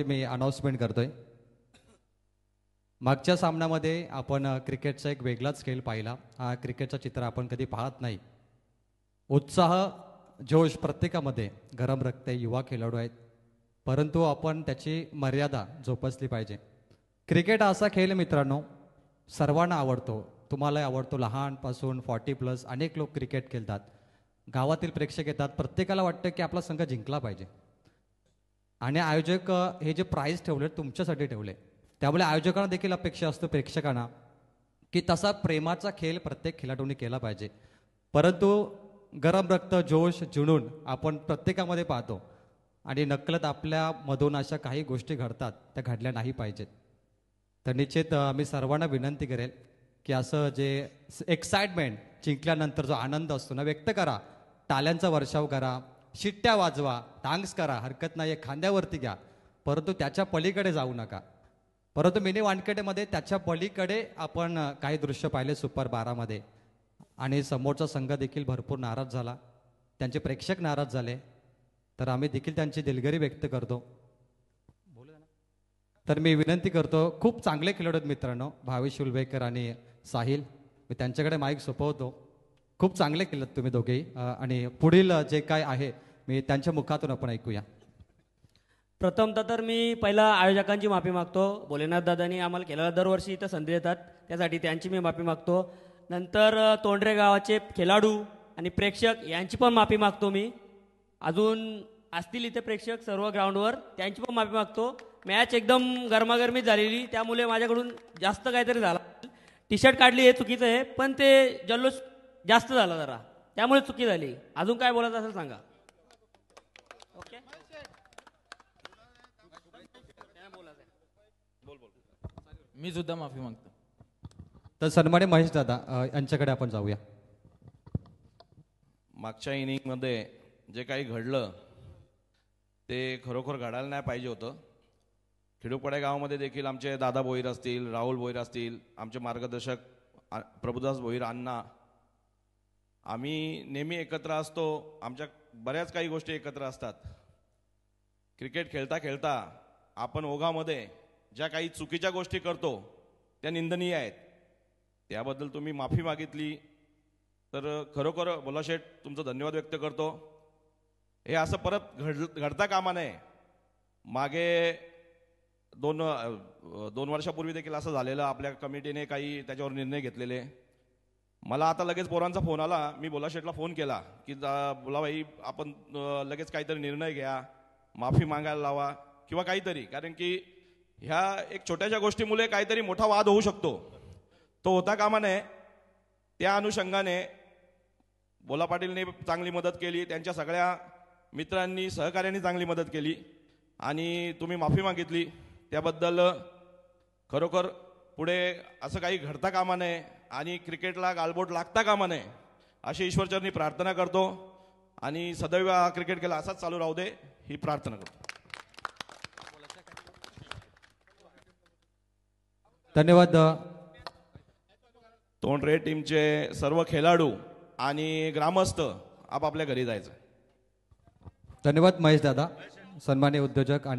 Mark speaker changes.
Speaker 1: मी announcement करतोय। मागच्या सामन्यामध्ये आपण क्रिकेटचा एक वेगळाच खेळ पाहिला। हा क्रिकेटचा चित्र आपण कधी पाहत नाही। उत्साह जोश प्रत्येकामध्ये गरम रक्त युवा खेळाडू आहेत, परंतु आपण त्याची मर्यादा जोपासली पाहिजे। क्रिकेट असा खेळ मित्रांनो सर्वांना आवडतो, तुम्हालाही आवडतो। लहानपासून 40+ अनेक लोक क्रिकेट खेळतात, गावातील प्रेक्षक येतात, प्रत्येकाला वाटतं की आपला संघ जिंकला पाहिजे। आणि आयोजक हे जे प्राइज ठेवले तुमच्यासाठी ठेवले, त्यामुळे आयोजकांना देखील अपेक्षा असतो प्रेक्षकांना की तसा प्रेमाचा खेळ प्रत्येक खेळाडूंनी केला पाहिजे। परंतु गरम रक्त जोश जुनून आपण प्रत्येकामध्ये पाहतो आणि नकळत आपल्यामधून अशा काही गोष्टी घडतात, त्या घडल्या नाही पाहिजेत। तर निश्चित मी सर्वांना विनंती करेल की असं जे एक्साइटमेंट जिंकल्यानंतर जो आनंद असतो ना, व्यक्त करा, टाळ्यांचा वर्षाव करा, शिट्ट्या वाजवा, डान्स करा, हरकत नाही, खांद्यावरती घ्या, परंतु त्याच्या पलीकडे जाऊ नका। परंतु मिनी वानखेडेमध्ये त्याच्या पलीकडे आपण काही दृश्य पाहिले सुपर 12 मध्ये, आणि समोरचा संघ देखील भरपूर नाराज झाला, त्यांचे प्रेक्षक नाराज झाले, तर आम्ही देखील त्यांची दिलगिरी व्यक्त करतो। तर मी विनंती करतो, खूप चांगले खेळाडू आहेत मित्रांनो, भावेश उलवेकर आणि साहिल, मी त्यांच्याकडे माईक सोपवतो। खूप चांगले खेळत तुम्ही दोघेही, आणि पुढील जे काय आहे मी त्यांच्या मुखातून आपण ऐकूया।
Speaker 2: प्रथमतः तर मी पहिला आयोजकांची माफी मागतो। भोलेनाथ दादांनी आम्हाला खेळायला दरवर्षी इथं संधी देतात, त्यासाठी त्यांची मी माफी मागतो। नंतर तोंडरे गावाचे खेळाडू आणि प्रेक्षक यांची पण माफी मागतो मी। अजून असतील इथे प्रेक्षक सर्व ग्राउंडवर, त्यांची पण माफी मागतो। मॅच एकदम गरमागरमी झालेली, त्यामुळे माझ्याकडून जास्त काहीतरी झाला, टी शर्ट काढली हे चुकीचं आहे, पण ते जल्लोष जास्त झाला जरा, त्यामुळे चुकी झाली। अजून काय बोलायचं असेल सांगा। ओके,
Speaker 3: मी सुद्धा माफी मागतो।
Speaker 1: तर सन्मान्य महेश दादा यांच्याकडे आपण जाऊया।
Speaker 4: मागच्या इनिंगमध्ये जे काही घडलं ते खरोखर घडायला नाही पाहिजे होतं। खिडूपडे गावामध्ये देखील आमचे दादा भोईर असतील, राहुल भोईर असतील, आमचे मार्गदर्शक प्रभुदास भोईर अण्णा, आम्ही नेहमी एकत्र असतो। आमच्या बऱ्याच काही गोष्टी एकत्र असतात। क्रिकेट खेळता खेळता आपण ओघामध्ये ज्या काही चुकीच्या गोष्टी करतो त्या निंदनीय आहेत, त्याबद्दल तुम्ही माफी मागितली तर खरोखर बोलाशेठ तुमचं धन्यवाद व्यक्त करतो। हे असं परत घडता कामा नये। मागे दोन वर्षापूर्वी देखील असं झालेलं, आपल्या कमिटीने काही त्याच्यावर निर्णय घेतलेले। मला आता लगेच पोरांचा फोन आला, मी बोलाशेठला फोन केला की बोला भाई आपण लगेच काहीतरी निर्णय घ्या, माफी मागायला लावा किंवा काहीतरी, कारण की ह्या एक छोट्याशा गोष्टीमुळे काहीतरी मोठा वाद होऊ शकतो, तो होता कामा नये। त्या अनुषंगाने बोला पाटीलने चांगली मदत केली, त्यांच्या सगळ्या मित्रांनी सहकार्यांनी चांगली मदत केली, आणि तुम्ही माफी मागितली, त्याबद्दल खरोखर पुढे असं काही घडता कामा नये आणि क्रिकेटला गालबोट लागता कामा नये अशी ईश्वरचरणी प्रार्थना करतो। आणि सदैव क्रिकेट खेळ असाच चालू राहू दे ही प्रार्थना करतो।
Speaker 1: धन्यवाद।
Speaker 4: तोंडरे टीमचे सर्व खेळाडू आणि ग्रामस्थ आपापल्या घरी जायचं।
Speaker 1: धन्यवाद महेश दादा, सन्मान्य उद्योजक आणि